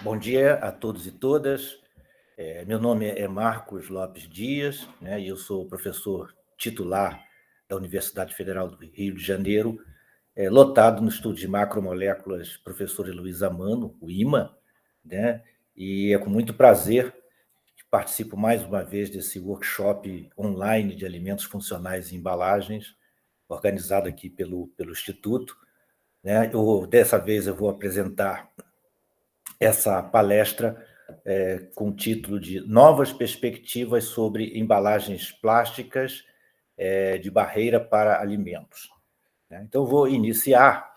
Bom dia a todos e todas. Meu nome é Marcos Lopes Dias, né, e eu sou professor titular da Universidade Federal do Rio de Janeiro, lotado no estudo de macromoléculas, professor Heloísa Mano, o IMA, né, e é com muito prazer que participo mais uma vez desse workshop online de alimentos funcionais e embalagens, organizado aqui pelo Instituto. Né. Dessa vez eu vou apresentar essa palestra com o título de Novas Perspectivas sobre Embalagens Plásticas de Barreira para Alimentos. Né? Então, vou iniciar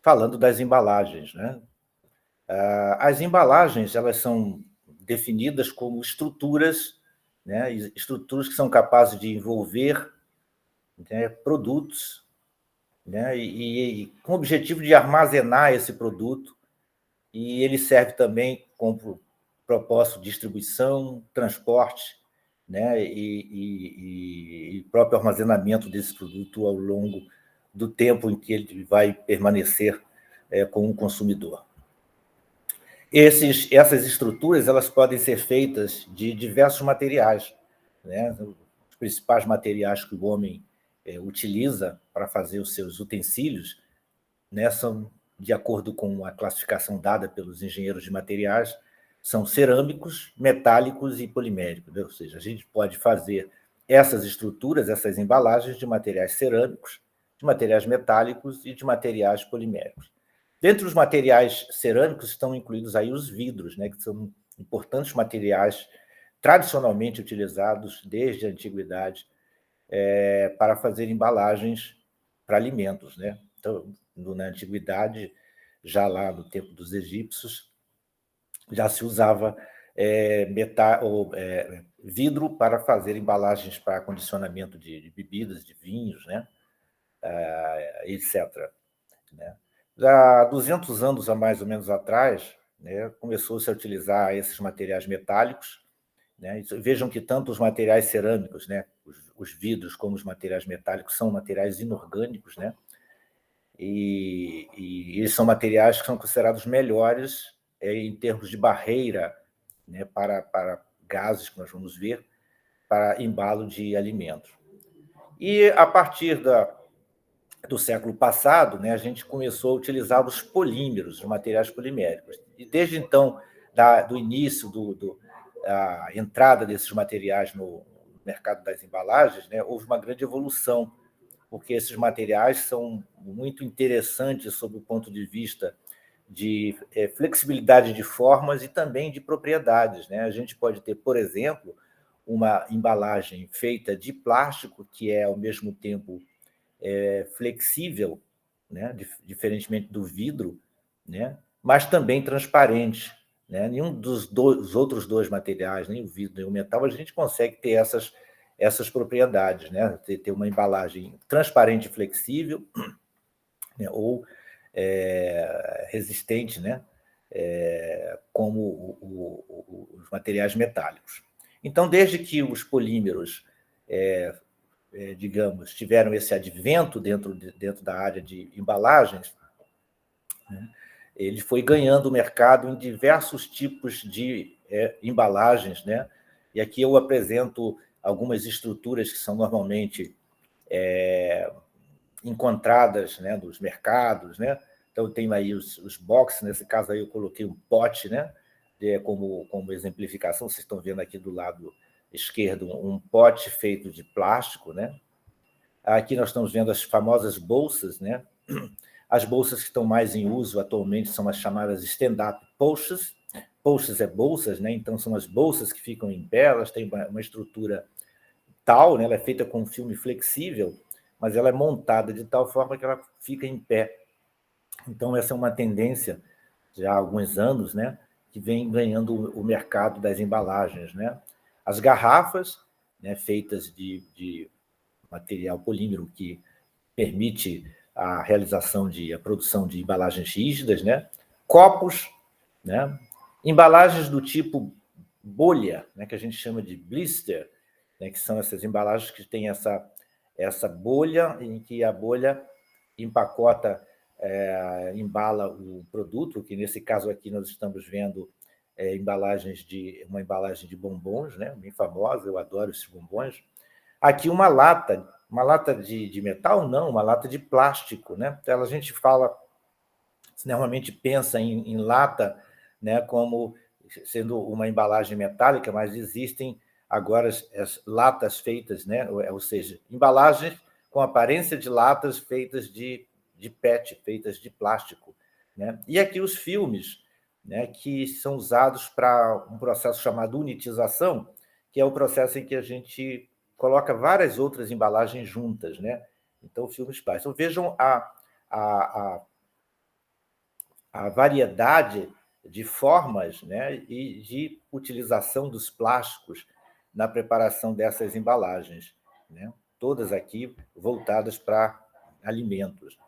falando das embalagens. Né? As embalagens elas são definidas como estruturas, né? Estruturas que são capazes de envolver, né, produtos, né? E com o objetivo de armazenar esse produto, e ele serve também como propósito de distribuição, transporte, né, e próprio armazenamento desse produto ao longo do tempo em que ele vai permanecer com o consumidor. Essas estruturas elas podem ser feitas de diversos materiais. Né? Os principais materiais que o homem utiliza para fazer os seus utensílios, né, são, de acordo com a classificação dada pelos engenheiros de materiais, são cerâmicos, metálicos e poliméricos. Né? Ou seja, a gente pode fazer essas estruturas, essas embalagens de materiais cerâmicos, de materiais metálicos e de materiais poliméricos. Dentre os materiais cerâmicos estão incluídos aí os vidros, né, que são importantes materiais tradicionalmente utilizados desde a antiguidade para fazer embalagens para alimentos. Né? Então, na antiguidade, já lá no tempo dos egípcios, já se usava vidro para fazer embalagens para acondicionamento de bebidas, de vinhos, né? Etc. Né? Já há 200 anos, a mais ou menos atrás, né, começou-se a utilizar esses materiais metálicos. Né? Vejam que tanto os materiais cerâmicos, né, os vidros, como os materiais metálicos, são materiais inorgânicos, né? E eles são materiais que são considerados melhores em termos de barreira, né, para gases, que nós vamos ver, para embalo de alimentos. E, a partir do século passado, né, a gente começou a utilizar os polímeros, os materiais poliméricos. E, desde então, do início da entrada desses materiais no mercado das embalagens, né, houve uma grande evolução, porque esses materiais são muito interessantes sob o ponto de vista de flexibilidade de formas e também de propriedades. Né? A gente pode ter, por exemplo, uma embalagem feita de plástico, que é, ao mesmo tempo, flexível, né? Diferentemente do vidro, né? Mas também transparente. Né? Nenhum dos outros dois materiais, nem o vidro nem o metal, a gente consegue ter essas propriedades, né? Ter uma embalagem transparente e flexível, né? Ou resistente, né? Como os materiais metálicos. Então, desde que os polímeros, digamos, tiveram esse advento dentro da área de embalagens, né? Ele foi ganhando o mercado em diversos tipos de embalagens, né? E aqui eu apresento algumas estruturas que são normalmente encontradas, né, nos mercados, né? Então, tem aí os boxes, nesse caso aí eu coloquei um pote, né, como exemplificação. Vocês estão vendo aqui do lado esquerdo um pote feito de plástico, né? Aqui nós estamos vendo as famosas bolsas, né? As bolsas que estão mais em uso atualmente são as chamadas stand-up pouches. Pouches é bolsas, né? Então, são as bolsas que ficam em pé, elas têm uma estrutura tal, né? Ela é feita com um filme flexível, mas ela é montada de tal forma que ela fica em pé. Então, essa é uma tendência, já há alguns anos, né, que vem ganhando o mercado das embalagens. Né? As garrafas, né, feitas de material polímero, que permite a produção de embalagens rígidas, né? Copos, né? Embalagens do tipo bolha, né, que a gente chama de blister, né, que são essas embalagens que têm essa bolha, em que a bolha empacota embala o produto, que nesse caso aqui nós estamos vendo uma embalagem de bombons, né? Bem famosa, eu adoro esses bombons. Aqui uma lata de metal, não, uma lata de plástico, né? Então, a gente normalmente pensa em lata, né, como sendo uma embalagem metálica, mas existem agora as latas feitas, né, ou seja, embalagens com aparência de latas feitas de PET, feitas de plástico, né? E aqui os filmes, né, que são usados para um processo chamado unitização, que é o processo em que a gente coloca várias outras embalagens juntas, né? Então, filmes plásticos. Então, vejam a variedade de formas, né, e de utilização dos plásticos na preparação dessas embalagens, né? Todas aqui voltadas para alimentos.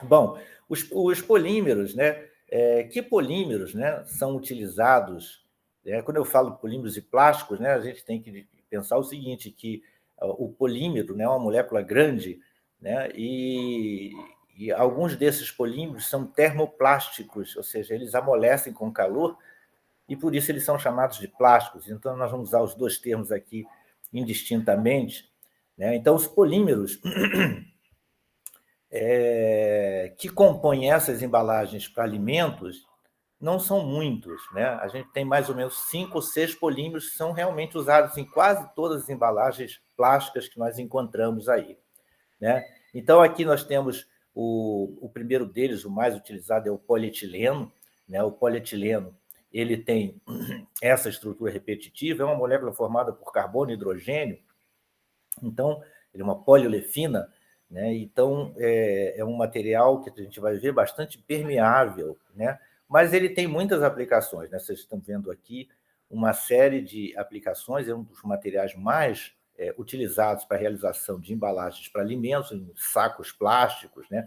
Bom, os polímeros, né? Que polímeros, né, são utilizados? Quando eu falo polímeros e plásticos, né, a gente tem que pensar o seguinte, que o polímero, né, é uma molécula grande, né, e alguns desses polímeros são termoplásticos, ou seja, eles amolecem com calor e por isso eles são chamados de plásticos. Então, nós vamos usar os dois termos aqui indistintamente, né? Então, os polímeros que compõem essas embalagens para alimentos não são muitos, né? A gente tem mais ou menos 5 ou 6 polímeros que são realmente usados em quase todas as embalagens plásticas que nós encontramos aí, né? Então, aqui nós temos o primeiro deles, o mais utilizado, é o polietileno, né? O polietileno, ele tem essa estrutura repetitiva, é uma molécula formada por carbono e hidrogênio, então, ele é uma poliolefina, né? Então, é um material que a gente vai ver bastante permeável, né? Mas ele tem muitas aplicações, né? Vocês estão vendo aqui uma série de aplicações, é um dos materiais mais utilizados para a realização de embalagens para alimentos, em sacos plásticos, né?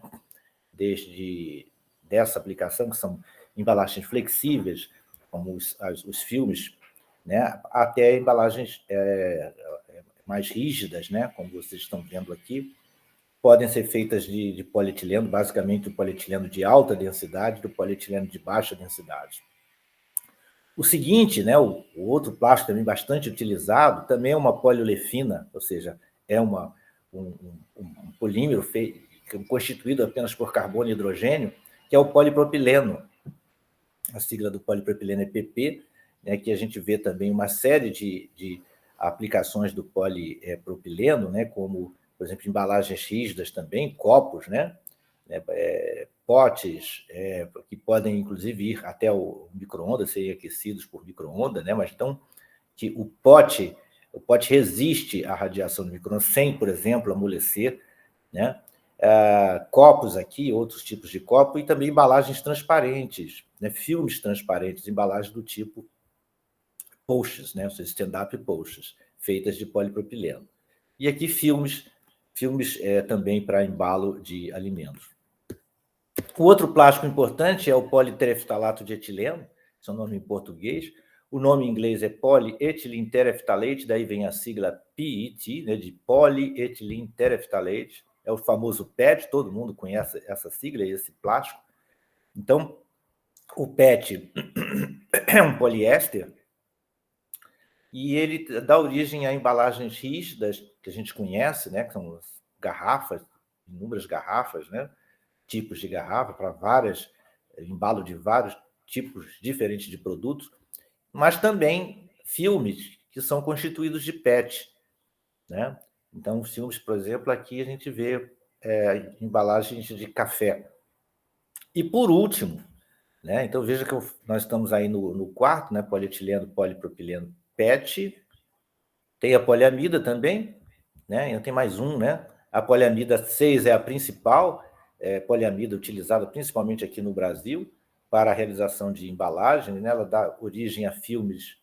Desde dessa aplicação, que são embalagens flexíveis, como os filmes, né? Até embalagens mais rígidas, né, como vocês estão vendo aqui, podem ser feitas de polietileno, basicamente o polietileno de alta densidade, do polietileno de baixa densidade. O seguinte, né, o outro plástico também bastante utilizado, também é uma poliolefina, ou seja, é um polímero constituído apenas por carbono e hidrogênio, que é o polipropileno. A sigla do polipropileno é PP, né, que a gente vê também uma série de aplicações do polipropileno, né, como, por exemplo, embalagens rígidas também, copos, né, potes, que podem, inclusive, ir até o micro-ondas, serem aquecidos por micro-ondas, né, mas então que o pote resiste à radiação do micro-ondas sem, por exemplo, amolecer, né? Copos aqui, outros tipos de copo, e também embalagens transparentes, né? Filmes transparentes, embalagens do tipo posts, né? Stand-up posts, feitas de polipropileno. E aqui filmes também para embalo de alimentos. O outro plástico importante é o politereftalato de etileno, esse é o nome em português. O nome em inglês é polietilentereftalate, daí vem a sigla PET, né, de polietilengtereftalate. É o famoso PET, todo mundo conhece essa sigla, esse plástico. Então, o PET é um poliéster e ele dá origem a embalagens rígidas que a gente conhece, né, que são as garrafas, inúmeras garrafas, né, tipos de garrafa para embalo de vários tipos diferentes de produtos, mas também filmes que são constituídos de PET, né? Então, os filmes, por exemplo, aqui a gente vê embalagens de café. E, por último, né? Então, veja que nós estamos aí no quarto, né? Polietileno, polipropileno, PET. Tem a poliamida também, né? Então, tem mais um, né? A poliamida 6 é a principal poliamida utilizada principalmente aqui no Brasil para a realização de embalagens, né? Ela dá origem a filmes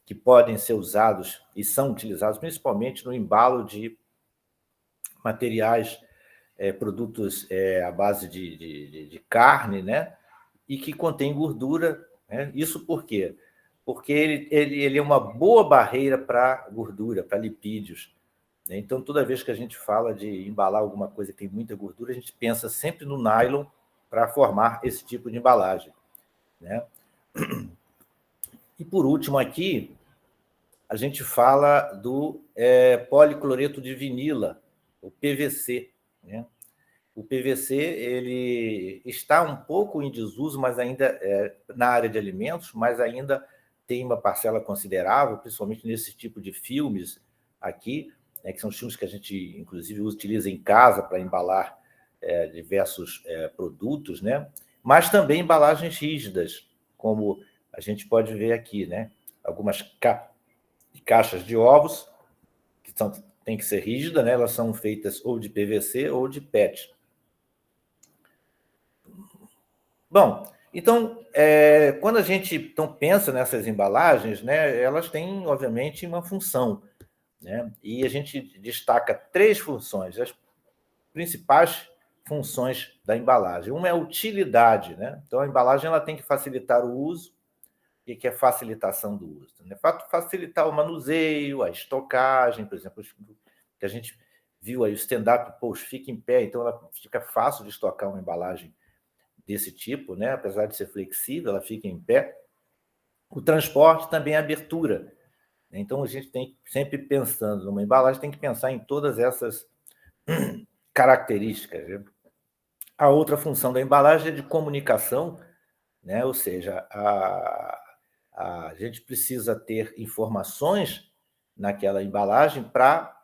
que podem ser usados e são utilizados principalmente no embalo de materiais, produtos à base de carne, né? E que contém gordura, né? Isso por quê? Porque ele é uma boa barreira para gordura, para lipídios, né? Então, toda vez que a gente fala de embalar alguma coisa que tem muita gordura, a gente pensa sempre no nylon para formar esse tipo de embalagem, né? E, por último, aqui, a gente fala do policloreto de vinila, o PVC, né? O PVC ele está um pouco em desuso, mas ainda na área de alimentos, mas ainda tem uma parcela considerável, principalmente nesse tipo de filmes aqui, né, que são os filmes que a gente, inclusive, utiliza em casa para embalar diversos produtos, né? Mas também embalagens rígidas, como a gente pode ver aqui, né? Algumas caixas de ovos, que tem que ser rígida, né? Elas são feitas ou de PVC ou de PET. Bom, então, quando a gente então, pensa nessas embalagens, né, elas têm, obviamente, uma função, né? E a gente destaca 3 funções, as principais funções da embalagem. Uma é a utilidade, né? Então, a embalagem ela tem que facilitar o uso. O que é facilitação do uso? Né? Facilitar o manuseio, a estocagem, por exemplo, que a gente viu aí, o stand-up post fica em pé, então ela fica fácil de estocar uma embalagem desse tipo, né? Apesar de ser flexível, ela fica em pé. O transporte também é abertura. Então, a gente tem sempre pensando numa embalagem, tem que pensar em todas essas características. Né? A outra função da embalagem é de comunicação, né? Ou seja, a gente precisa ter informações naquela embalagem para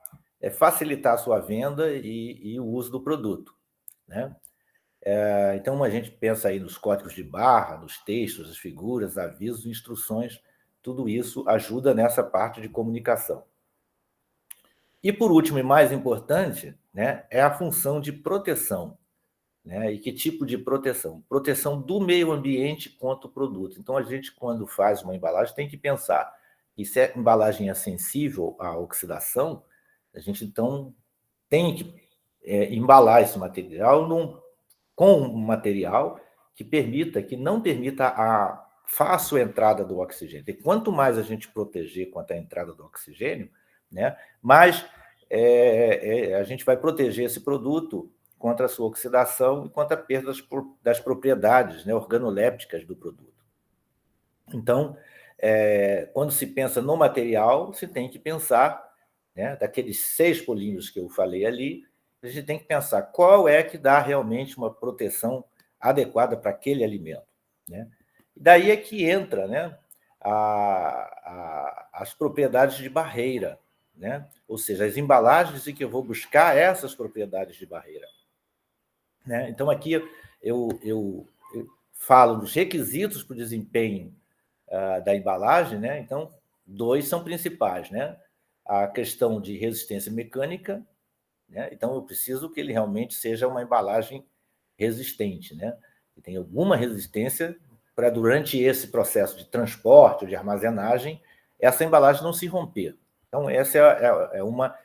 facilitar a sua venda e o uso do produto, né? Então, a gente pensa aí nos códigos de barra, nos textos, as figuras, avisos, instruções, tudo isso ajuda nessa parte de comunicação. E, por último, e mais importante, né, é a função de proteção. Né? E que tipo de proteção? Proteção do meio ambiente contra o produto. Então, a gente, quando faz uma embalagem, tem que pensar que se a embalagem é sensível à oxidação, a gente, então, tem que embalar esse material com um material que não permita a fácil entrada do oxigênio. E quanto mais a gente proteger quanto à entrada do oxigênio, né, mais a gente vai proteger esse produto contra a sua oxidação e contra a perda das propriedades, né, organolépticas do produto. Então, quando se pensa no material, se tem que pensar, né, daqueles 6 polinhos que eu falei ali, a gente tem que pensar qual é que dá realmente uma proteção adequada para aquele alimento. Né? E daí é que entra, né, as propriedades de barreira, né? Ou seja, as embalagens em que eu vou buscar essas propriedades de barreira. Né? Então, aqui eu falo dos requisitos para o desempenho da embalagem, né? Então, 2 são principais, né? A questão de resistência mecânica, né? Então, eu preciso que ele realmente seja uma embalagem resistente, né? Que tenha alguma resistência para, durante esse processo de transporte ou de armazenagem, essa embalagem não se romper. Então, essa é uma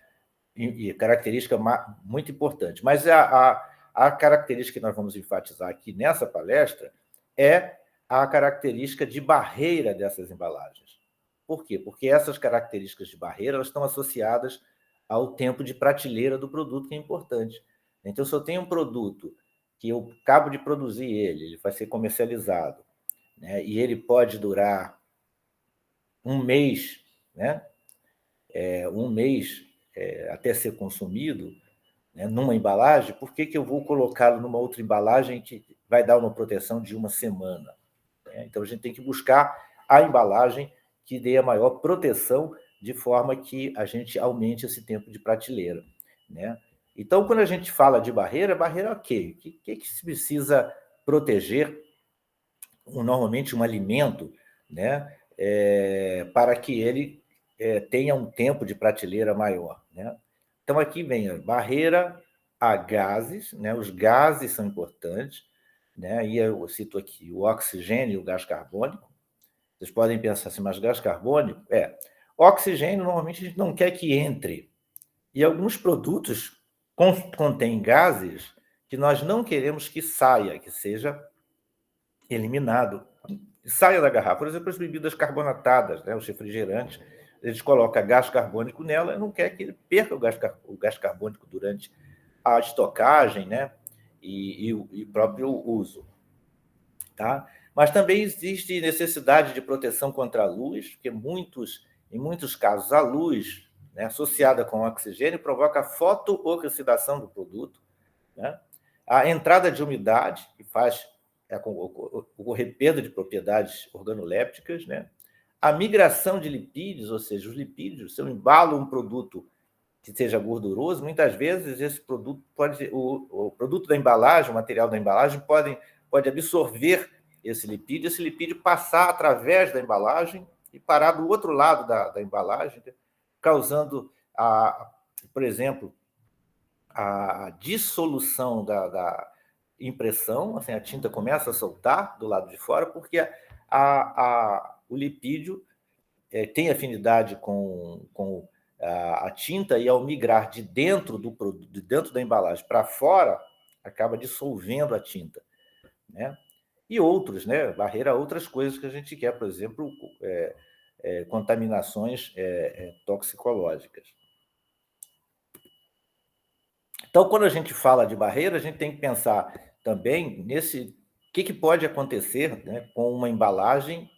característica muito importante. Mas a característica que nós vamos enfatizar aqui nessa palestra é a característica de barreira dessas embalagens. Por quê? Porque essas características de barreira elas estão associadas ao tempo de prateleira do produto, que é importante. Então, se eu tenho um produto que eu acabo de produzir ele vai ser comercializado, né, e ele pode durar um mês, né, um mês até ser consumido, né, numa embalagem, por que eu vou colocá-lo numa outra embalagem que vai dar uma proteção de uma semana? Né? Então, a gente tem que buscar a embalagem que dê a maior proteção, de forma que a gente aumente esse tempo de prateleira. Né? Então, quando a gente fala de barreira é o quê? O que se precisa proteger, normalmente, um alimento, né, para que ele tenha um tempo de prateleira maior? Né? Então, aqui vem a barreira a gases, né? Os gases são importantes, né? E eu cito aqui o oxigênio e o gás carbônico. Vocês podem pensar assim, mas gás carbônico? Oxigênio, normalmente, a gente não quer que entre. E alguns produtos contêm gases que nós não queremos que saia, que seja eliminado. Saia da garrafa. Por exemplo, as bebidas carbonatadas, né? Os refrigerantes. a gente coloca gás carbônico nela e não quer que ele perca o gás carbônico durante a estocagem, né? E o próprio uso. Tá? Mas também existe necessidade de proteção contra a luz, porque em muitos casos a luz, né, associada com o oxigênio provoca fotooxidação do produto, né? A entrada de umidade, que faz ocorrer perda de propriedades organolépticas, né? A migração de lipídios, ou seja, os lipídios, se eu embalo um produto que seja gorduroso, muitas vezes esse produto o produto da embalagem, o material da embalagem pode absorver esse lipídio passar através da embalagem e parar do outro lado da embalagem, causando, por exemplo, a dissolução da impressão, assim, a tinta começa a soltar do lado de fora, porque o lipídio tem afinidade com a tinta e, ao migrar de dentro da embalagem para fora, acaba dissolvendo a tinta, né? E outros, né? Barreira a outras coisas que a gente quer, por exemplo, contaminações toxicológicas. Então, quando a gente fala de barreira, a gente tem que pensar também o que pode acontecer, né, com uma embalagem,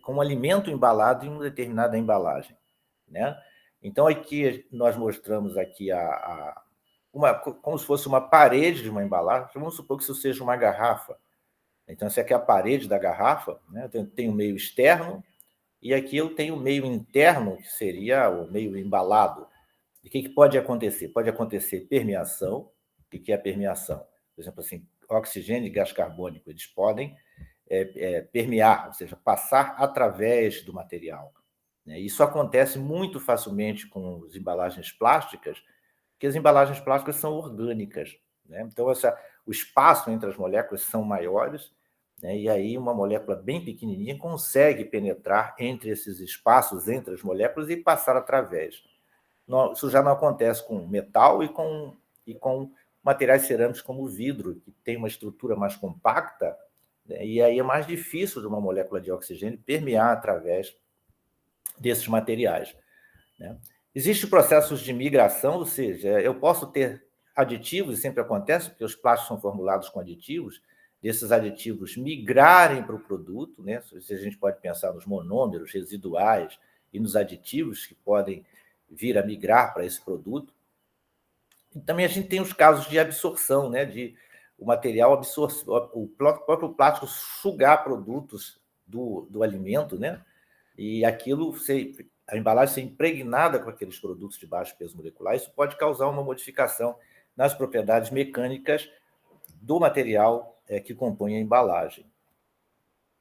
com um alimento embalado em uma determinada embalagem, né? Então, aqui nós mostramos aqui como se fosse uma parede de uma embalagem. Vamos supor que isso seja uma garrafa. Então, essa aqui é a parede da garrafa, né? Tem o meio externo e aqui eu tenho o meio interno, que seria o meio embalado. E o que pode acontecer? Pode acontecer permeação. O que é a permeação? Por exemplo, assim, oxigênio e gás carbônico, eles podem permear, ou seja, passar através do material. Isso acontece muito facilmente com as embalagens plásticas, porque as embalagens plásticas são orgânicas, né? Então, o espaço entre as moléculas são maiores, né? E aí uma molécula bem pequenininha consegue penetrar entre esses espaços, entre as moléculas, e passar através. Isso já não acontece com metal e com materiais cerâmicos como o vidro, que tem uma estrutura mais compacta, né? E aí é mais difícil de uma molécula de oxigênio permear através desses materiais, né? Existem processos de migração, ou seja, eu posso ter aditivos, e sempre acontece, porque os plásticos são formulados com aditivos, desses aditivos migrarem para o produto, né? A gente pode pensar nos monômeros residuais e nos aditivos que podem vir a migrar para esse produto. E também a gente tem os casos de absorção, né? De o material o próprio plástico sugar produtos do alimento, né? E aquilo, a embalagem ser impregnada com aqueles produtos de baixo peso molecular, isso pode causar uma modificação nas propriedades mecânicas do material que compõe a embalagem.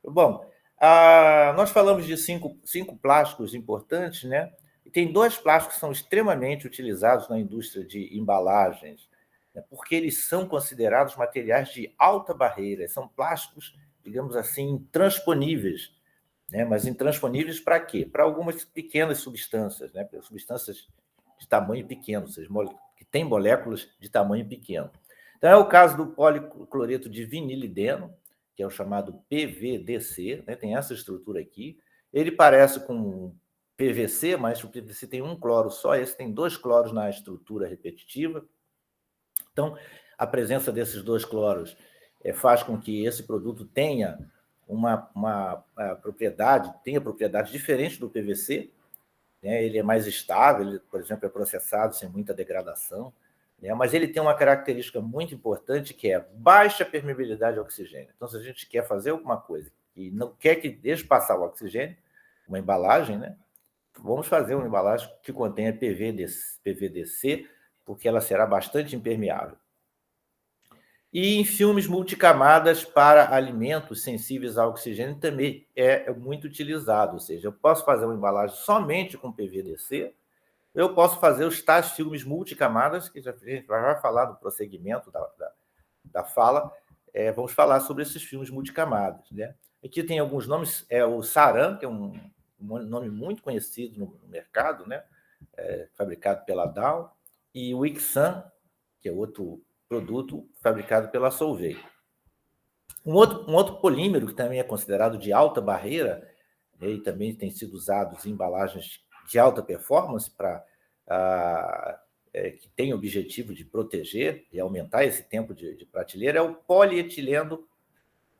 Bom, nós falamos de cinco plásticos importantes, né? E tem 2 plásticos que são extremamente utilizados na indústria de embalagens, né? Porque eles são considerados materiais de alta barreira, são plásticos, digamos assim, intransponíveis, né? Mas intransponíveis para quê? Para algumas pequenas substâncias, né? Substâncias de tamanho pequeno, ou seja, que têm moléculas de tamanho pequeno. Então, é o caso do policloreto de vinilideno, que é o chamado PVDC, né? Tem essa estrutura aqui. Ele parece com PVC, mas o PVC tem um cloro só, esse tem 2 cloros na estrutura repetitiva. Então, a presença desses 2 cloros faz com que esse produto tenha uma propriedade, diferente do PVC, né? Ele é mais estável, ele, por exemplo, é processado sem muita degradação, né? Mas ele tem uma característica muito importante, que é baixa permeabilidade ao oxigênio. Então, se a gente quer fazer alguma coisa e não quer que deixe passar o oxigênio, uma embalagem, né? Vamos fazer uma embalagem que contenha PVDC, porque ela será bastante impermeável. E em filmes multicamadas para alimentos sensíveis ao oxigênio também é muito utilizado, ou seja, eu posso fazer uma embalagem somente com PVDC, eu posso fazer os tais filmes multicamadas, que a gente vai falar no prosseguimento da fala, vamos falar sobre esses filmes multicamadas, né? Aqui tem alguns nomes, o Saran, que é um nome muito conhecido no mercado, né? Fabricado pela Dow, e o Ixan, que é outro produto fabricado pela Solvay. Um outro polímero que também é considerado de alta barreira né, e também têm sido usados em embalagens de alta performance que tem o objetivo de proteger e aumentar esse tempo de prateleira, é o polietileno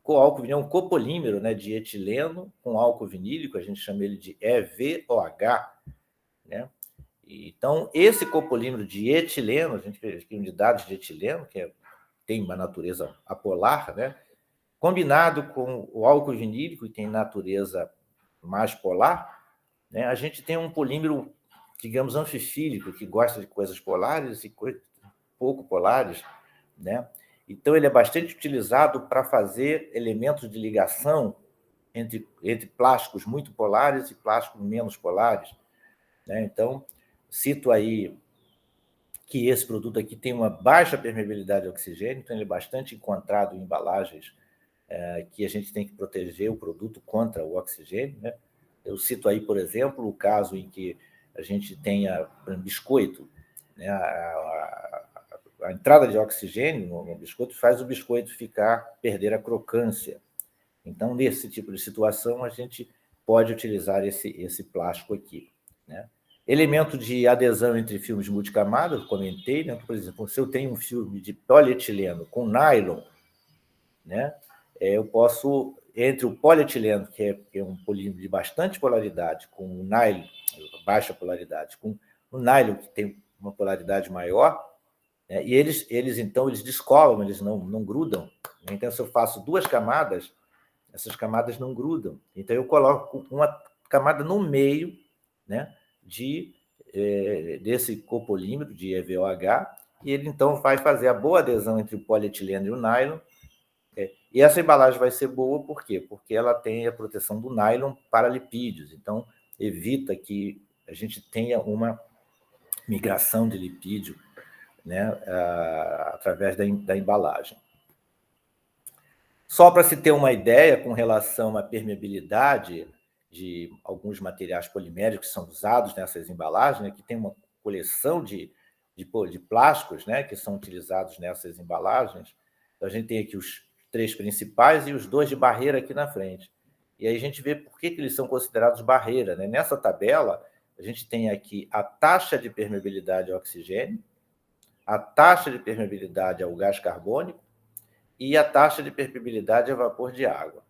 com álcool vinílico, é um copolímero, né, de etileno com álcool vinílico, a gente chama ele de EVOH, né? Então, esse copolímero de etileno, a gente fez aqui unidades de etileno, tem uma natureza apolar, né? Combinado com o álcool vinílico, que tem natureza mais polar, né? A gente tem um polímero, digamos, anfifílico, que gosta de coisas polares e pouco polares, né? Então, ele é bastante utilizado para fazer elementos de ligação entre plásticos muito polares e plásticos menos polares, né? Então, cito aí que esse produto aqui tem uma baixa permeabilidade ao oxigênio, então ele é bastante encontrado em embalagens que a gente tem que proteger o produto contra o oxigênio, né? Eu cito aí, por exemplo, o caso em que a gente tenha biscoito, né? A entrada de oxigênio no biscoito faz o biscoito perder a crocância. Então, nesse tipo de situação, a gente pode utilizar esse plástico aqui, né? Elemento de adesão entre filmes multicamadas, comentei, né? Por exemplo, se eu tenho um filme de polietileno com nylon, né? Eu posso, entre o polietileno, que é um polímero de bastante polaridade, com o nylon, baixa polaridade, com o nylon, que tem uma polaridade maior, né? E então, eles descolam, eles não grudam. Então, se eu faço 2 camadas, essas camadas não grudam. Então, eu coloco uma camada no meio, né, desse copolímero, de EVOH, e ele, então, vai fazer a boa adesão entre o polietileno e o nylon. E essa embalagem vai ser boa, por quê? Porque ela tem a proteção do nylon para lipídios. Então, evita que a gente tenha uma migração de lipídio, né, através da embalagem. Só para se ter uma ideia com relação à permeabilidade de alguns materiais poliméricos que são usados nessas embalagens, né, que tem uma coleção de plásticos, né, que são utilizados nessas embalagens. Então, a gente tem aqui os 3 principais e os 2 de barreira aqui na frente. E aí a gente vê por que eles são considerados barreira, né? Nessa tabela, a gente tem aqui a taxa de permeabilidade ao oxigênio, a taxa de permeabilidade ao gás carbônico e a taxa de permeabilidade a vapor de água.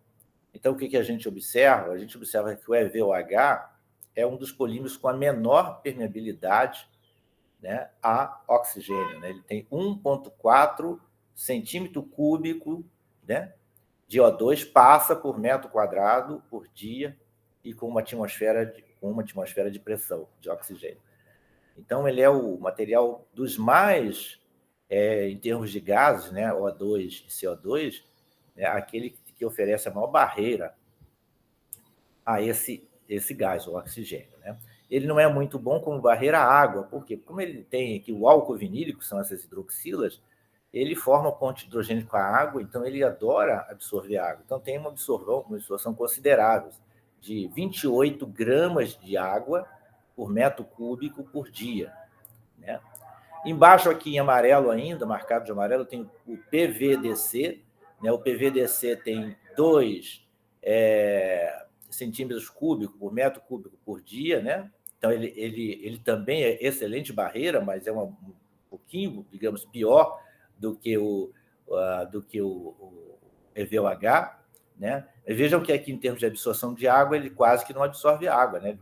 Então, o que a gente observa? A gente observa que o EVOH é um dos polímeros com a menor permeabilidade, né, a oxigênio, né? Ele tem 1,4 centímetro cúbico, né, de O2 passa por metro quadrado por dia e com uma atmosfera de pressão de oxigênio. Então, ele é o material dos mais, em termos de gases, né, O2 e CO2, né, aquele que oferece a maior barreira a esse gás, o oxigênio, né? Ele não é muito bom como barreira à água, por quê? Como ele tem aqui o álcool vinílico, que são essas hidroxilas, ele forma ponte de hidrogênio com a água, então ele adora absorver água. Então tem uma absorção considerável, de 28 gramas de água por metro cúbico por dia, né? Embaixo aqui em amarelo ainda, marcado de amarelo, tem o PVDC, né? O PVDC tem 2 centímetros cúbicos por metro cúbico por dia, né? Então, ele também é excelente barreira, mas é um pouquinho, digamos, pior do que o EVOH, né? Vejam que aqui, em termos de absorção de água, ele quase que não absorve água, né?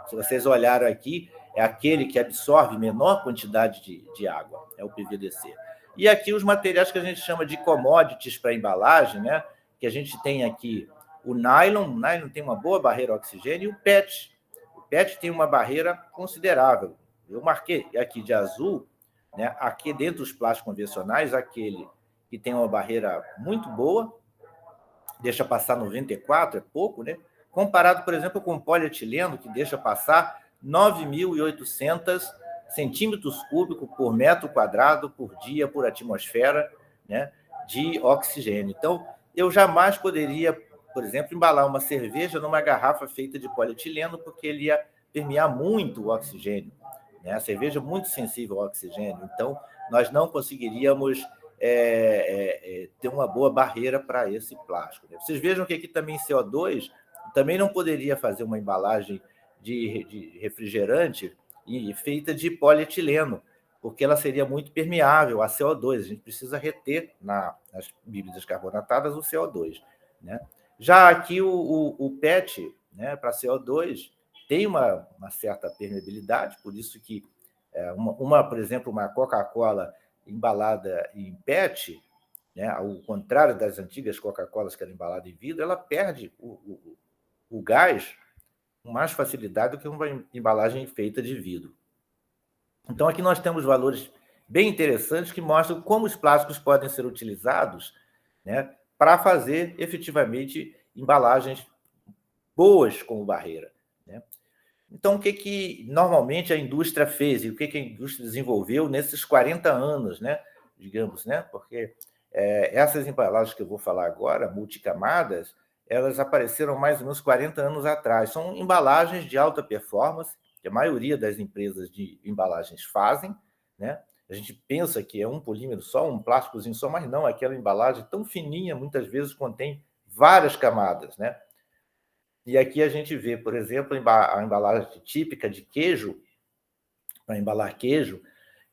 Se vocês olharam aqui, é aquele que absorve menor quantidade de água, é o PVDC. E aqui os materiais que a gente chama de commodities para embalagem, né? Que a gente tem aqui o nylon tem uma boa barreira ao oxigênio, e o PET. O PET tem uma barreira considerável. Eu marquei aqui de azul, né? Aqui dentro dos plásticos convencionais, aquele que tem uma barreira muito boa, deixa passar 94, é pouco, né? Comparado, por exemplo, com o polietileno, que deixa passar 9.800 centímetros cúbicos por metro quadrado por dia, por atmosfera, né, de oxigênio. Então, eu jamais poderia, por exemplo, embalar uma cerveja numa garrafa feita de polietileno, porque ele ia permear muito o oxigênio, né? A cerveja é muito sensível ao oxigênio, então nós não conseguiríamos ter uma boa barreira para esse plástico, né? Vocês vejam que aqui também CO2, também não poderia fazer uma embalagem de refrigerante feita de polietileno, porque ela seria muito permeável a CO2. A gente precisa reter nas bebidas carbonatadas o CO2, né? Já aqui o PET, né, para CO2, tem uma certa permeabilidade, por isso que, por exemplo, uma Coca-Cola embalada em PET, né, ao contrário das antigas Coca-Colas que eram embaladas em vidro, ela perde o gás com mais facilidade do que uma embalagem feita de vidro. Então, aqui nós temos valores bem interessantes que mostram como os plásticos podem ser utilizados, né, para fazer efetivamente embalagens boas como barreira, né? Então, o que normalmente a indústria fez e o que a indústria desenvolveu nesses 40 anos, né? Digamos, né? Porque essas embalagens que eu vou falar agora, multicamadas, elas apareceram mais ou menos 40 anos atrás. São embalagens de alta performance, que a maioria das empresas de embalagens fazem, né? A gente pensa que é um polímero só, um plásticozinho só, mas não, aquela embalagem tão fininha, muitas vezes contém várias camadas, né? E aqui a gente vê, por exemplo, a embalagem típica de queijo, para embalar queijo,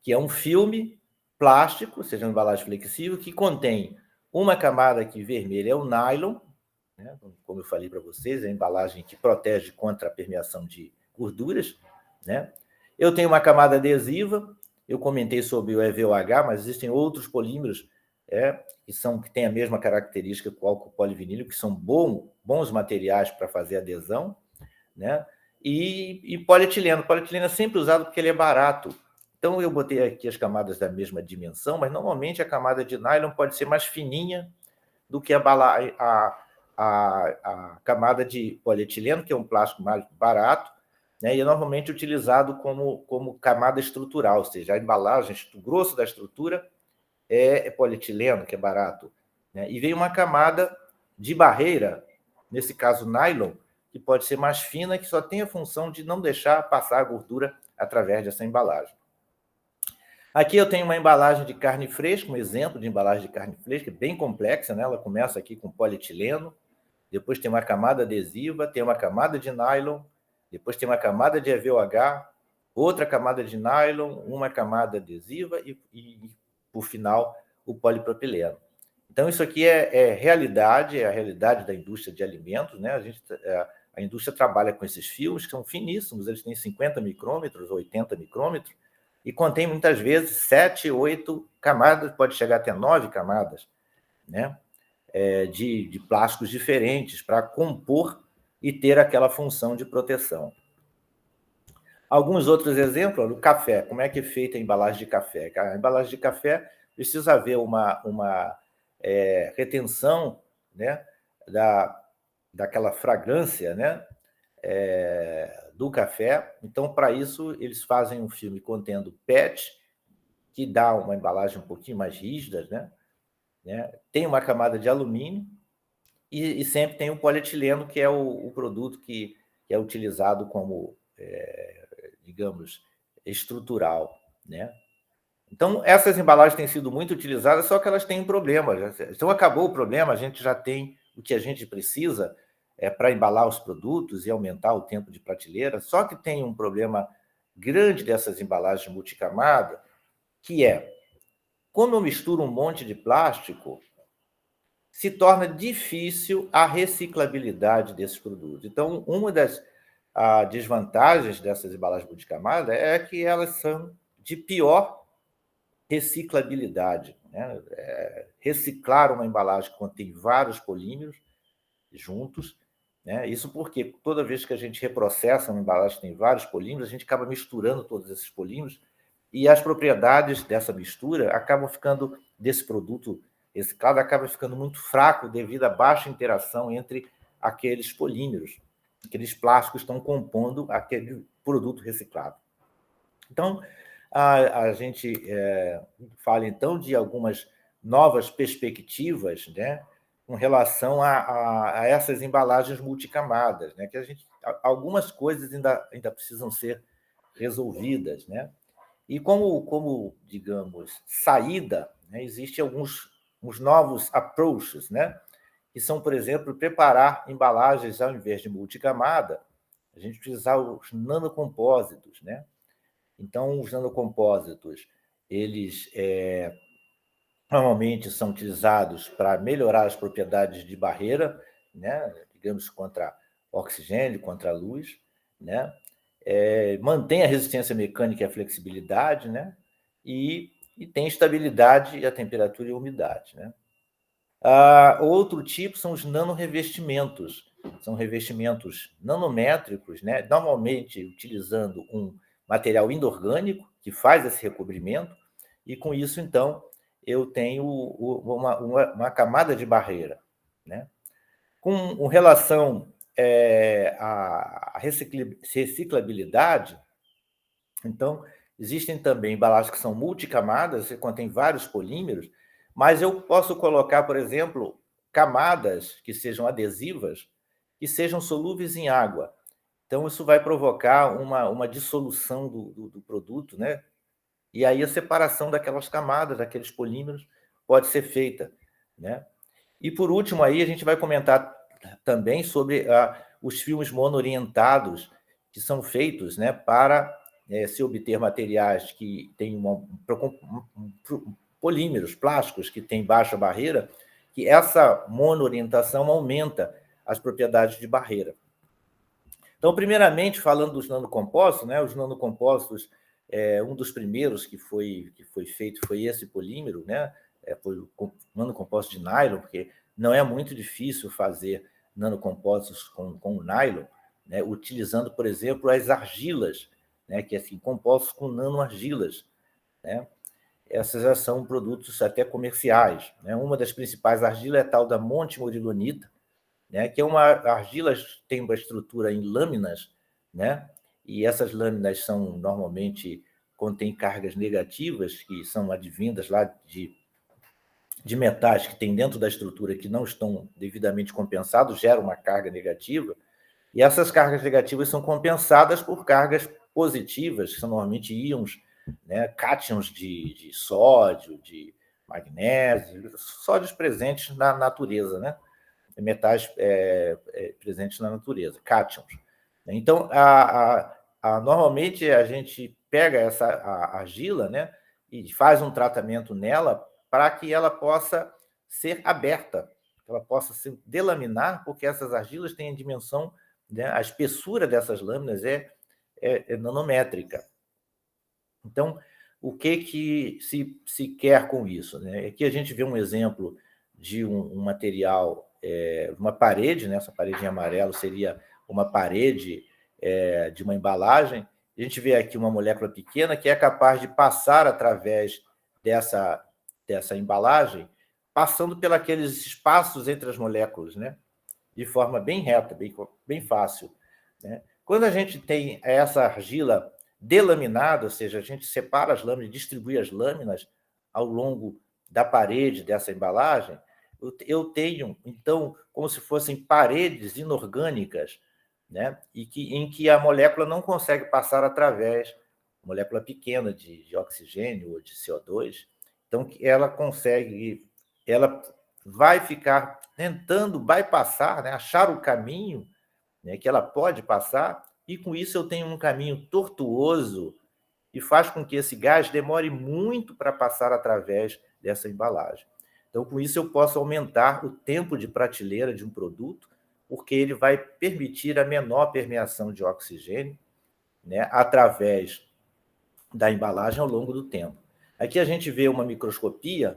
que é um filme plástico, ou seja, uma embalagem flexível, que contém uma camada aqui vermelha, é o nylon, né? Como eu falei para vocês, é a embalagem que protege contra a permeação de gorduras, né? Eu tenho uma camada adesiva, eu comentei sobre o EVOH, mas existem outros polímeros que têm a mesma característica que o álcool polivinílico, que são bons materiais para fazer adesão, né? E polietileno. Polietileno é sempre usado porque ele é barato. Então, eu botei aqui as camadas da mesma dimensão, mas normalmente a camada de nylon pode ser mais fininha do que a camada de polietileno, que é um plástico mais barato, né? E é normalmente utilizado como camada estrutural, ou seja, a embalagem, o grosso da estrutura é polietileno, que é barato, né? E vem uma camada de barreira, nesse caso nylon, que pode ser mais fina, que só tem a função de não deixar passar a gordura através dessa embalagem. Aqui eu tenho uma embalagem de carne fresca, um exemplo de embalagem de carne fresca, bem complexa, né? Ela começa aqui com polietileno, depois tem uma camada adesiva, tem uma camada de nylon, depois tem uma camada de EVOH, outra camada de nylon, uma camada adesiva e por final, o polipropileno. Então, isso aqui é a realidade da indústria de alimentos, né? A indústria trabalha com esses filmes, que são finíssimos, eles têm 50 micrômetros, 80 micrômetros, e contém, muitas vezes, 7, 8 camadas, pode chegar até 9 camadas, né? De plásticos diferentes para compor e ter aquela função de proteção. Alguns outros exemplos, o café. Como é que é feita a embalagem de café? A embalagem de café precisa haver uma retenção, né, daquela fragrância, né, do café. Então, para isso, eles fazem um filme contendo PET, que dá uma embalagem um pouquinho mais rígida, né? Tem uma camada de alumínio e sempre tem o polietileno, que é o produto que é utilizado como, digamos, estrutural, né? Então, essas embalagens têm sido muito utilizadas, só que elas têm um problema. Então, acabou o problema, a gente já tem o que a gente precisa para embalar os produtos e aumentar o tempo de prateleira, só que tem um problema grande dessas embalagens multicamada, que é, como eu misturo um monte de plástico, se torna difícil a reciclabilidade desses produtos. Então, uma das desvantagens dessas embalagens multicamadas é que elas são de pior reciclabilidade, né? Reciclar uma embalagem que contém vários polímeros juntos, né? Isso porque toda vez que a gente reprocessa uma embalagem que tem vários polímeros, a gente acaba misturando todos esses polímeros e as propriedades dessa mistura acabam ficando, desse produto reciclado, acaba ficando muito fraco devido à baixa interação entre aqueles polímeros, aqueles plásticos que estão compondo aquele produto reciclado. Então, a gente fala, então, de algumas novas perspectivas, né, com relação a essas embalagens multicamadas, né, que algumas coisas ainda precisam ser resolvidas, né? E digamos, saída, né, existem uns novos approaches, né? que são, por exemplo, preparar embalagens ao invés de multicamada, a gente utilizar os nanocompósitos, né? Então, os nanocompósitos, eles normalmente são utilizados para melhorar as propriedades de barreira, né? Digamos, contra oxigênio, contra a luz, né? Mantém a resistência mecânica e a flexibilidade, né? E tem estabilidade a temperatura e a umidade, né? Outro tipo são os nanorevestimentos. São revestimentos nanométricos, né? Normalmente utilizando um material inorgânico que faz esse recobrimento, e com isso, então, eu tenho uma camada de barreira, né? Com relação à reciclabilidade, então, existem também embalagens que são multicamadas, que contêm vários polímeros, mas eu posso colocar, por exemplo, camadas que sejam adesivas, que sejam solúveis em água. Então, isso vai provocar uma dissolução do produto, né? E aí a separação daquelas camadas, daqueles polímeros, pode ser feita, né? E por último, aí a gente vai comentar também sobre os filmes monoorientados, que são feitos, né, para se obter materiais que têm polímeros, plásticos, que têm baixa barreira, que essa monoorientação aumenta as propriedades de barreira. Então, primeiramente, falando dos nanocompostos, né, os nanocompostos, um dos primeiros que foi feito foi esse polímero, né, foi o nanocomposto de nylon, porque não é muito difícil fazer nanocompostos com nylon, né, utilizando, por exemplo, as argilas, né, que é assim, compostos com nanoargilas, né? Essas já são produtos até comerciais, né? Uma das principais argilas é a tal da montimorilonita, né, que é uma argila, tem uma estrutura em lâminas, né? E essas lâminas são normalmente contêm cargas negativas que são advindas lá de metais que tem dentro da estrutura que não estão devidamente compensados, gera uma carga negativa, e essas cargas negativas são compensadas por cargas positivas, que são normalmente íons, né, cátions de sódio, de magnésio, sódios presentes na natureza, né? Metais presentes na natureza, cátions. Então, normalmente a gente pega essa argila, né, e faz um tratamento nela para que ela possa ser aberta, ela possa se delaminar, porque essas argilas têm a dimensão, né, a espessura dessas lâminas é nanométrica. Então, o que se quer com isso, né? Aqui a gente vê um exemplo de um material, uma parede, né? Essa parede em amarelo seria uma parede de uma embalagem. A gente vê aqui uma molécula pequena que é capaz de passar através dessa embalagem, passando pelos espaços entre as moléculas, né? De forma bem reta, bem fácil, né? Quando a gente tem essa argila delaminada, ou seja, a gente separa as lâminas, distribui as lâminas ao longo da parede dessa embalagem, eu tenho, então, como se fossem paredes inorgânicas, né? Em que a molécula não consegue passar através, molécula pequena de oxigênio ou de CO2, então ela consegue, ela vai ficar tentando bypassar, né? Achar o caminho, né, que ela pode passar, e com isso eu tenho um caminho tortuoso e faz com que esse gás demore muito para passar através dessa embalagem. Então, com isso, eu posso aumentar o tempo de prateleira de um produto, porque ele vai permitir a menor permeação de oxigênio, né, através da embalagem ao longo do tempo. Aqui a gente vê uma microscopia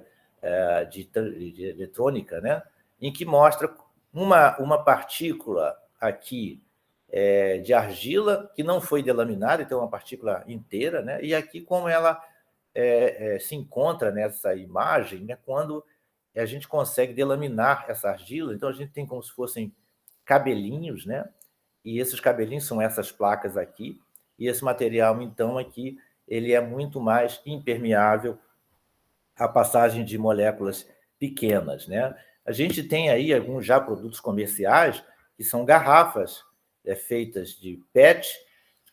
de eletrônica, né, em que mostra uma partícula aqui de argila que não foi delaminada, então é uma partícula inteira, né? E aqui como ela se encontra nessa imagem, né? Quando a gente consegue delaminar essa argila, então a gente tem como se fossem cabelinhos, né? E esses cabelinhos são essas placas aqui, e esse material, então, aqui, ele é muito mais impermeável à passagem de moléculas pequenas, né? A gente tem aí alguns já produtos comerciais que são garrafas feitas de PET,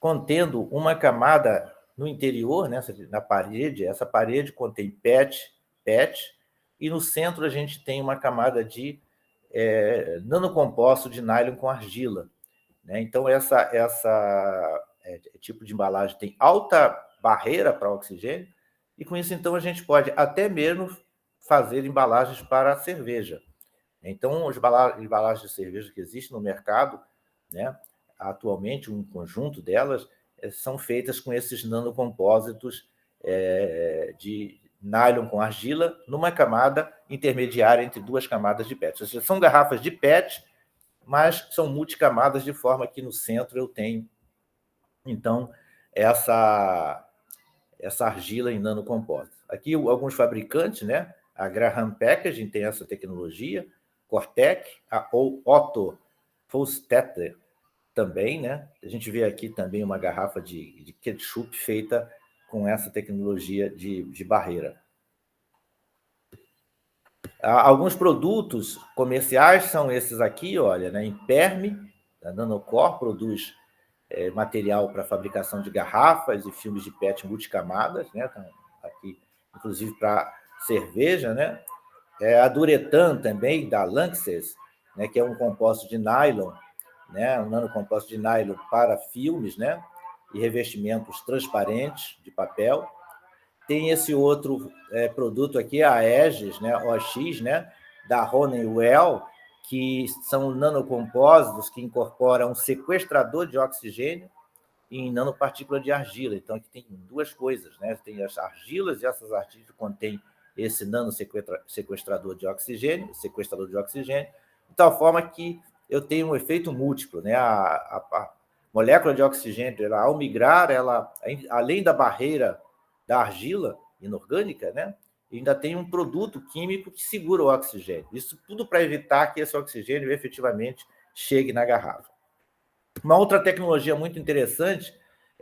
contendo uma camada no interior, né, na parede. Essa parede contém PET, e no centro a gente tem uma camada de nanocomposto de nylon com argila, né? Então, essa tipo de embalagem tem alta barreira para oxigênio, e com isso, então, a gente pode até mesmo fazer embalagens para cerveja. Então, as embalagens de cerveja que existem no mercado, né, atualmente, um conjunto delas, são feitas com esses nanocompósitos de nylon com argila, numa camada intermediária entre duas camadas de PET. Ou seja, são garrafas de PET, mas são multicamadas, de forma que no centro eu tenho, então, essa argila em nanocompósito. Aqui, alguns fabricantes, né? A Graham Packaging tem essa tecnologia, Cortec, ou Otto Fostetter também, né? A gente vê aqui também uma garrafa de ketchup feita com essa tecnologia de barreira. Alguns produtos comerciais são esses aqui, olha, né? Imperme, a Nanocor produz material para fabricação de garrafas e filmes de PET multicamadas, né? Então, aqui, inclusive para cerveja, né? A Duretan também, da Lanxess, né? Que é um composto de nylon, né? Um nanocomposto de nylon para filmes, né? E revestimentos transparentes de papel. Tem esse outro produto aqui, a Aegis, né? OX, né? Da Honeywell, que são nanocompósitos que incorporam um sequestrador de oxigênio em nanopartícula de argila. Então, aqui tem duas coisas, né? Tem as argilas, e essas argilas contêm esse nanosequestrador de oxigênio, de tal forma que eu tenho um efeito múltiplo, né? A molécula de oxigênio, ela, ao migrar, ela, além da barreira da argila inorgânica, né? Ainda tem um produto químico que segura o oxigênio. Isso tudo para evitar que esse oxigênio efetivamente chegue na garrafa. Uma outra tecnologia muito interessante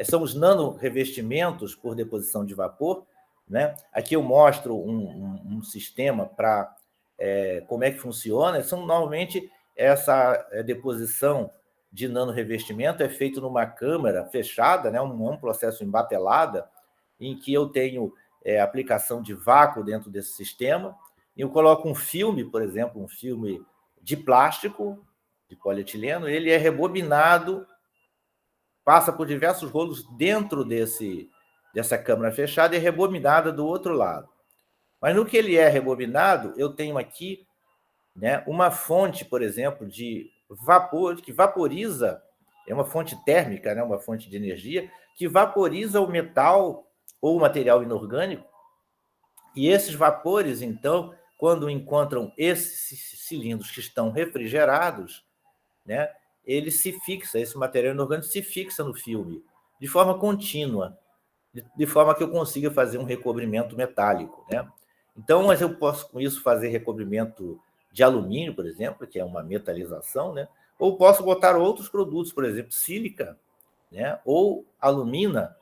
são os nanorevestimentos por deposição de vapor, né? Aqui eu mostro um sistema para como é que funciona. São, normalmente, essa deposição de nanorevestimento é feito numa câmara fechada, né? Um processo em batelada, em que eu tenho aplicação de vácuo dentro desse sistema, e eu coloco um filme, por exemplo, um filme de plástico, de polietileno, ele é rebobinado, passa por diversos rolos dentro dessa câmara fechada e é rebobinada do outro lado. Mas no que ele é rebobinado, eu tenho aqui, né, uma fonte, por exemplo, de vapor, que vaporiza, é uma fonte térmica, né, uma fonte de energia, que vaporiza o metal ou o material inorgânico, e esses vapores, então, quando encontram esses cilindros que estão refrigerados, né, ele se fixa, esse material inorgânico se fixa no filme, de forma contínua, de forma que eu consiga fazer um recobrimento metálico, né? Então, mas eu posso, com isso, fazer recobrimento de alumínio, por exemplo, que é uma metalização, né? Ou posso botar outros produtos, por exemplo, sílica, né? Ou alumina,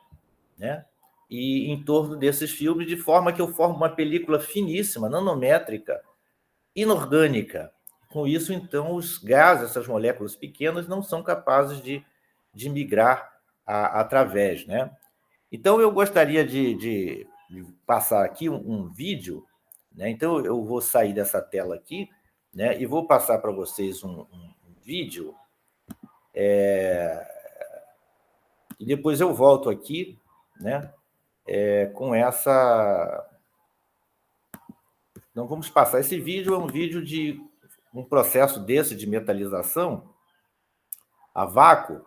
né? E em torno desses filmes, de forma que eu formo uma película finíssima, nanométrica, inorgânica. Com isso, então, os gases, essas moléculas pequenas, não são capazes de migrar através, né? Então, eu gostaria de passar aqui um vídeo, né? Então, eu vou sair dessa tela aqui, né? E vou passar para vocês um vídeo, e depois eu volto aqui, né? Com essa... Então, vamos passar. Esse vídeo é um vídeo de um processo desse de metalização a vácuo,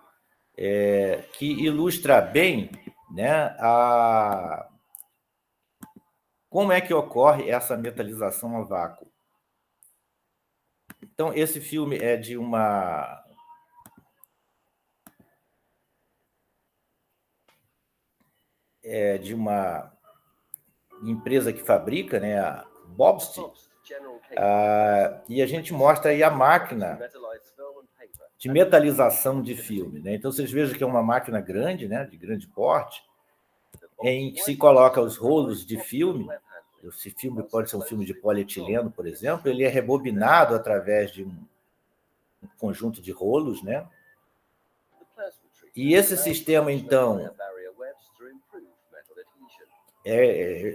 que ilustra bem, né, como é que ocorre essa metalização a vácuo. Então, esse filme é de uma empresa que fabrica, né, a Bobst, e a gente mostra aí a máquina de metalização de filme, né? Então, vocês vejam que é uma máquina grande, né, de grande porte, em que se coloca os rolos de filme. Esse filme pode ser um filme de polietileno, por exemplo, ele é rebobinado através de um conjunto de rolos, né? E esse sistema, então,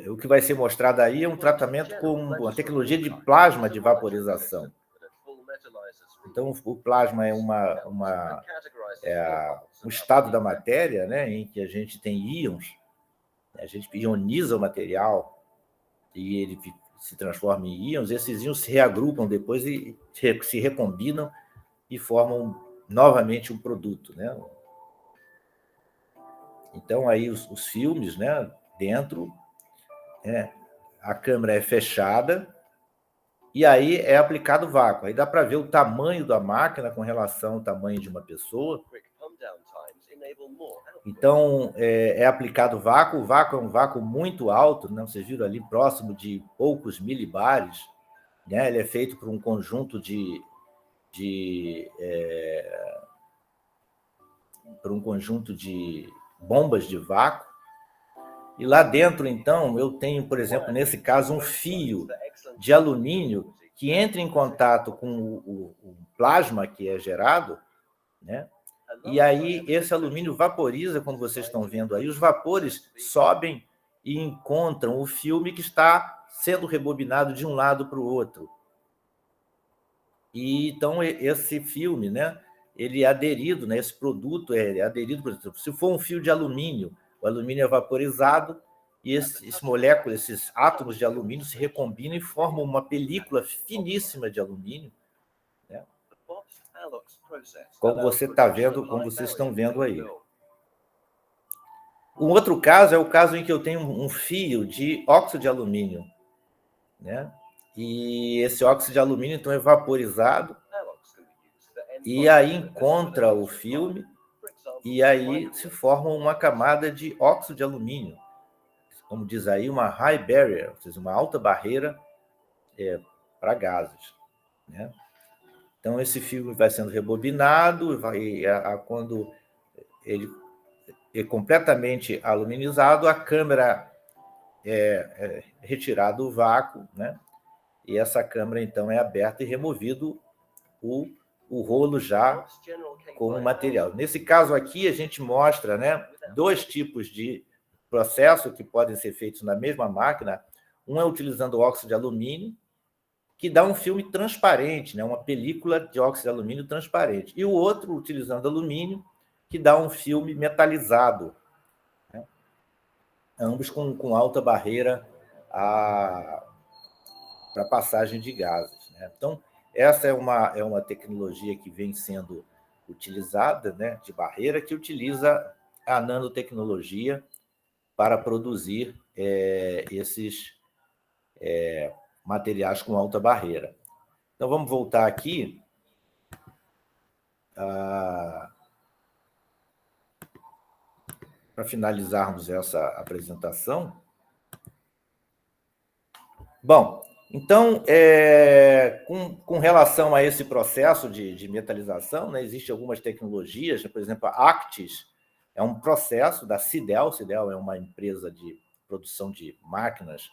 o que vai ser mostrado aí é um tratamento com uma tecnologia de plasma de vaporização. Então, o plasma é um estado da matéria, né, em que a gente tem íons, a gente ioniza o material e ele se transforma em íons. Esses íons se reagrupam depois e se recombinam e formam novamente um produto, né? Então, aí os filmes, né, dentro, né, a câmera é fechada e aí é aplicado vácuo. Aí dá para ver o tamanho da máquina com relação ao tamanho de uma pessoa. Então, é aplicado vácuo. O vácuo é um vácuo muito alto, né? Vocês viram ali, próximo de poucos milibares. Né? Ele é feito por um conjunto por um conjunto de bombas de vácuo. E lá dentro, então, eu tenho, por exemplo, nesse caso, um fio de alumínio que entra em contato com o plasma que é gerado, né? E aí esse alumínio vaporiza, como vocês estão vendo aí, os vapores sobem e encontram o filme que está sendo rebobinado de um lado para o outro. E então esse filme, né, ele é aderido, né, esse produto é aderido, por exemplo, se for um fio de alumínio, o alumínio é vaporizado e esses átomos de alumínio se recombinam e formam uma película finíssima de alumínio, né, como você está vendo, como vocês estão vendo aí. Um outro caso é o caso em que eu tenho um fio de óxido de alumínio, né? E esse óxido de alumínio então é vaporizado e aí encontra o filme e aí se forma uma camada de óxido de alumínio, como diz aí, uma high barrier, ou seja, uma alta barreira para gases, né? Então esse filme vai sendo rebobinado quando ele é completamente aluminizado, a câmera é retirado o vácuo, né? E essa câmera então é aberta e removido o rolo já com o material. Nesse caso aqui, a gente mostra, né, dois tipos de processo que podem ser feitos na mesma máquina. Um é utilizando óxido de alumínio, que dá um filme transparente, né, uma película de óxido de alumínio transparente. E o outro utilizando alumínio, que dá um filme metalizado, né, ambos com alta barreira para passagem de gases, né? Então, essa é uma tecnologia que vem sendo utilizada, né, de barreira, que utiliza a nanotecnologia para produzir esses materiais com alta barreira. Então, vamos voltar aqui para finalizarmos essa apresentação. Bom, então, com relação a esse processo de metalização, né, existem algumas tecnologias, por exemplo, a Actis é um processo da Sidel. Sidel é uma empresa de produção de máquinas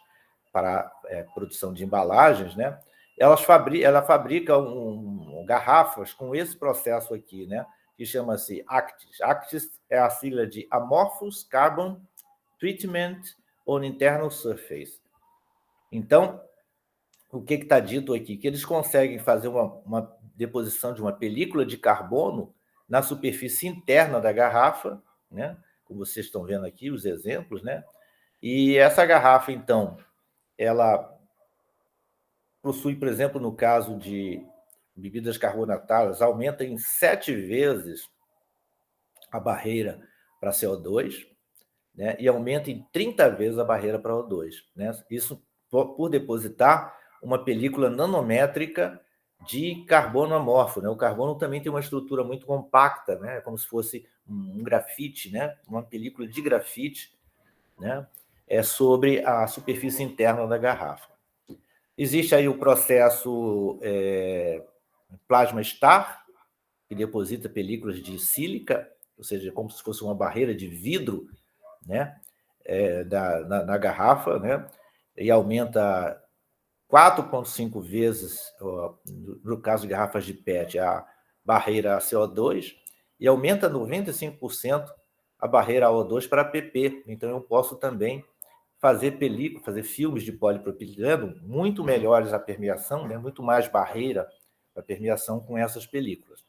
para produção de embalagens, né? Ela fabrica garrafas com esse processo aqui, né, que chama-se Actis. Actis é a sigla de Amorphous Carbon Treatment on Internal Surface. Então, o que está dito aqui? Que eles conseguem fazer uma deposição de uma película de carbono na superfície interna da garrafa, né? Como vocês estão vendo aqui, os exemplos, né? E essa garrafa, então, ela possui, por exemplo, no caso de bebidas carbonatadas, aumenta em 7 vezes a barreira para CO2, né? E aumenta em 30 vezes a barreira para O2, né? Isso por depositar uma película nanométrica de carbono amorfo, né? O carbono também tem uma estrutura muito compacta, né? Como se fosse um grafite, né? Uma película de grafite, né? Sobre a superfície interna da garrafa. Existe aí o processo plasma star, que deposita películas de sílica, ou seja, como se fosse uma barreira de vidro, né? Na garrafa, né? E aumenta 4,5 vezes, no caso de garrafas de PET, a barreira a CO2 e aumenta 95% a barreira a O2 para PP. Então, eu posso também fazer filmes de polipropileno muito melhores a permeação, né? Muito mais barreira para permeação com essas películas.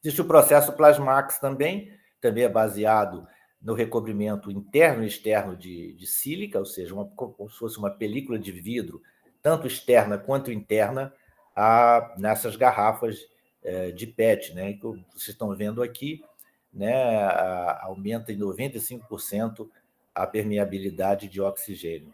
Existe o processo Plasmax também é baseado no recobrimento interno e externo de sílica, ou seja, como se fosse uma película de vidro, tanto externa quanto interna, nessas garrafas de PET, né? Que vocês estão vendo aqui, né? Aumenta em 95% a permeabilidade de oxigênio.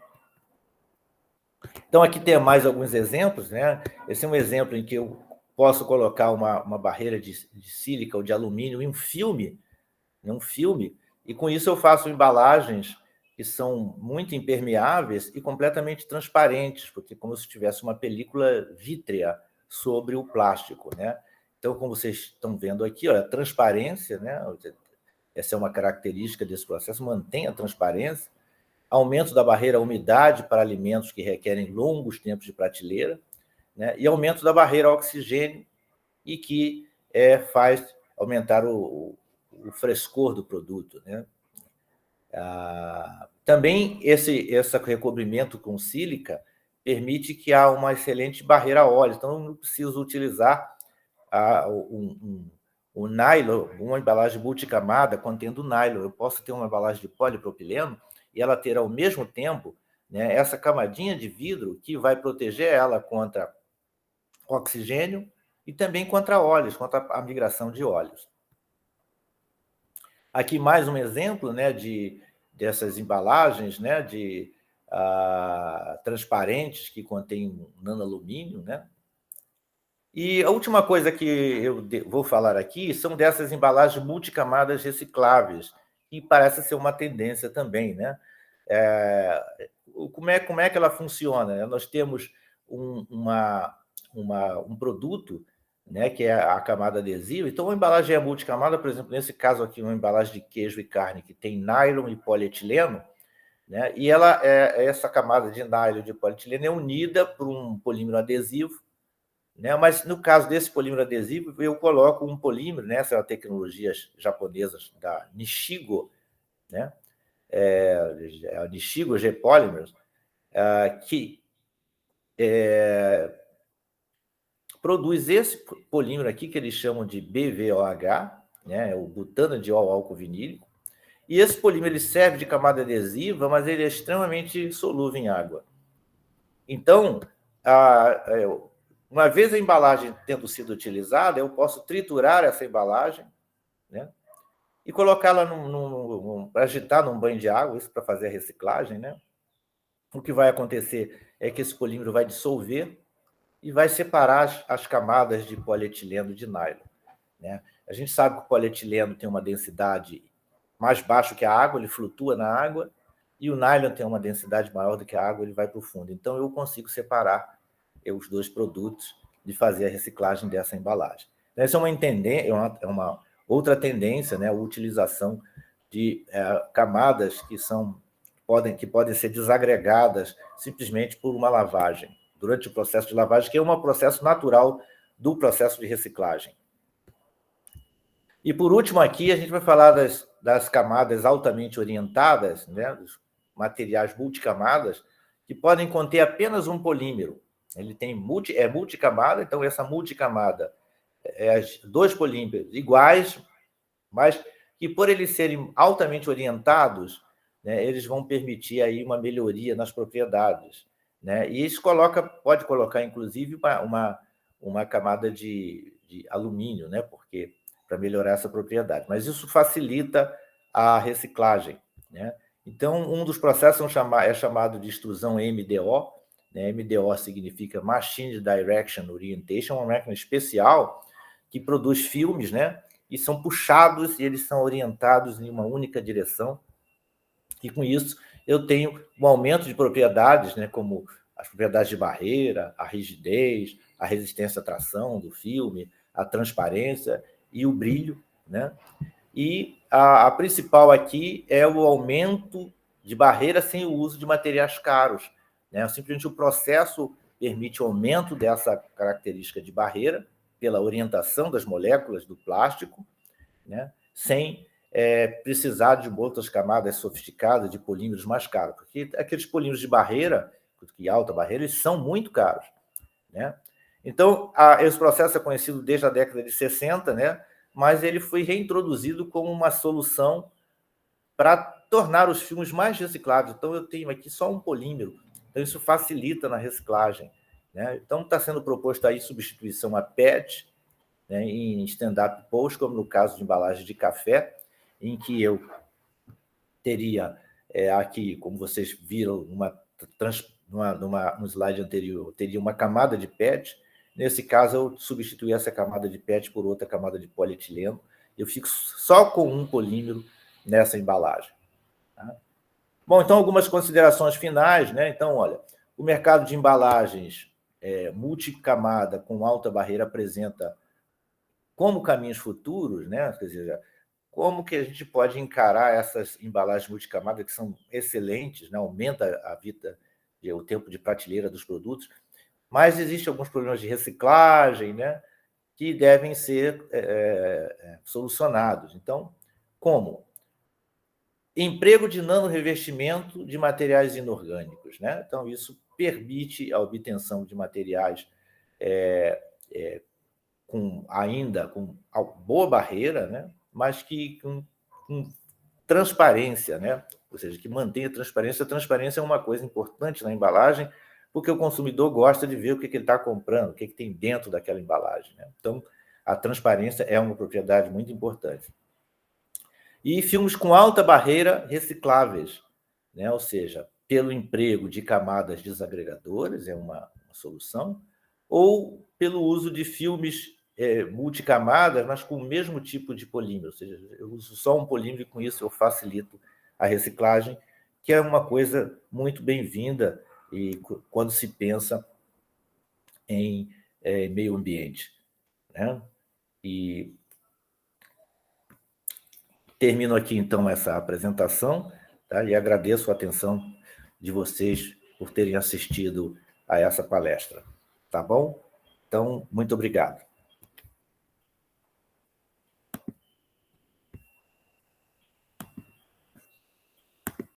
Então, aqui tem mais alguns exemplos, né? Esse é um exemplo em que eu posso colocar uma barreira de sílica ou de alumínio em um filme, e com isso eu faço embalagens que são muito impermeáveis e completamente transparentes, porque como se tivesse uma película vítrea sobre o plástico, né? Então, como vocês estão vendo aqui, a transparência, né? Essa é uma característica desse processo, mantém a transparência, aumento da barreira à umidade para alimentos que requerem longos tempos de prateleira, né? E aumento da barreira ao oxigênio, e que faz aumentar o frescor do produto, né? Também esse recobrimento com sílica permite que há uma excelente barreira a óleo, então eu não preciso utilizar o nylon, uma embalagem multicamada contendo nylon. Eu posso ter uma embalagem de polipropileno e ela ter ao mesmo tempo, né, essa camadinha de vidro que vai proteger ela contra oxigênio e também contra óleos, contra a migração de óleos. Aqui mais um exemplo, né, dessas embalagens, né, transparentes que contêm nanoalumínio, né? E a última coisa que eu vou falar aqui são dessas embalagens multicamadas recicláveis, que parece ser uma tendência também, né? Como é que ela funciona? Nós temos um produto, né, que é a camada adesiva. Então, a embalagem é multicamada, por exemplo, nesse caso aqui, uma embalagem de queijo e carne que tem nylon e polietileno, né? E essa camada de nylon e de polietileno é unida por um polímero adesivo, né? Mas no caso desse polímero adesivo, eu coloco um polímero, né? Essa é uma tecnologia japonesa da Nishigo, né? A Nishigo G-Polymers, que produz esse polímero aqui, que eles chamam de BVOH, né? O butano de álcool vinílico. E esse polímero ele serve de camada adesiva, mas ele é extremamente solúvel em água. Então, uma vez a embalagem tendo sido utilizada, eu posso triturar essa embalagem, né, e colocá-la para agitar num banho de água, isso para fazer a reciclagem, né? O que vai acontecer é que esse polímero vai dissolver e vai separar as camadas de polietileno de nylon, né? A gente sabe que o polietileno tem uma densidade mais baixa que a água, ele flutua na água, e o nylon tem uma densidade maior do que a água, ele vai para o fundo. Então, eu consigo separar os dois produtos de fazer a reciclagem dessa embalagem. Essa é uma outra tendência, né? A utilização de camadas que podem ser desagregadas simplesmente por uma lavagem, durante o processo de lavagem, que é um processo natural do processo de reciclagem. E, por último, aqui a gente vai falar das camadas altamente orientadas, né? Dos materiais multicamadas, que podem conter apenas um polímero. Ele tem multicamada, então essa multicamada dois polímeros iguais, mas que, por eles serem altamente orientados, né, eles vão permitir aí uma melhoria nas propriedades, né? E isso pode colocar, inclusive, uma camada de alumínio, né? Porque para melhorar essa propriedade. Mas isso facilita a reciclagem, né? Então, um dos processos é chamado de extrusão MDO, né? MDO significa Machine Direction Orientation, uma máquina especial que produz filmes, né? E são puxados e eles são orientados em uma única direção. E com isso eu tenho um aumento de propriedades, né? Como as propriedades de barreira, a rigidez, a resistência à tração do filme, a transparência e o brilho, né? E a principal aqui é o aumento de barreira sem o uso de materiais caros, né? Simplesmente o processo permite o aumento dessa característica de barreira pela orientação das moléculas do plástico, né? Sem precisar de outras camadas sofisticadas de polímeros mais caros, porque aqueles polímeros de barreira, de alta barreira, eles são muito caros, né? Então, esse processo é conhecido desde a década de 60, né? Mas ele foi reintroduzido como uma solução para tornar os filmes mais recicláveis. Então, eu tenho aqui só um polímero, então isso facilita na reciclagem, né? Então, está sendo proposto aí substituição a PET, né, em stand-up post, como no caso de embalagem de café, em que eu teria aqui, como vocês viram no slide anterior, teria uma camada de PET. Nesse caso, eu substituí essa camada de PET por outra camada de polietileno. Eu fico só com um polímero nessa embalagem. Tá? Bom, então, algumas considerações finais, né? Então, olha, o mercado de embalagens multicamada com alta barreira apresenta como caminhos futuros, né? Quer dizer, como que a gente pode encarar essas embalagens multicamadas que são excelentes, né? Aumenta a vida, o tempo de prateleira dos produtos, mas existem alguns problemas de reciclagem, né? Que devem ser solucionados. Então, como? Emprego de nanorrevestimento de materiais inorgânicos, né? Então, isso permite a obtenção de materiais com boa barreira, né? Mas que com transparência, né? Ou seja, que mantenha transparência. A transparência é uma coisa importante na embalagem, porque o consumidor gosta de ver o que ele está comprando, o que tem dentro daquela embalagem, né? Então, a transparência é uma propriedade muito importante. E filmes com alta barreira recicláveis, né? Ou seja, pelo emprego de camadas desagregadoras, é uma solução, ou pelo uso de filmes multicamadas, mas com o mesmo tipo de polímero, ou seja, eu uso só um polímero e com isso eu facilito a reciclagem, que é uma coisa muito bem-vinda e quando se pensa em meio ambiente, né? E termino aqui, então, essa apresentação, tá? E agradeço a atenção de vocês por terem assistido a essa palestra. Tá bom? Então, muito obrigado.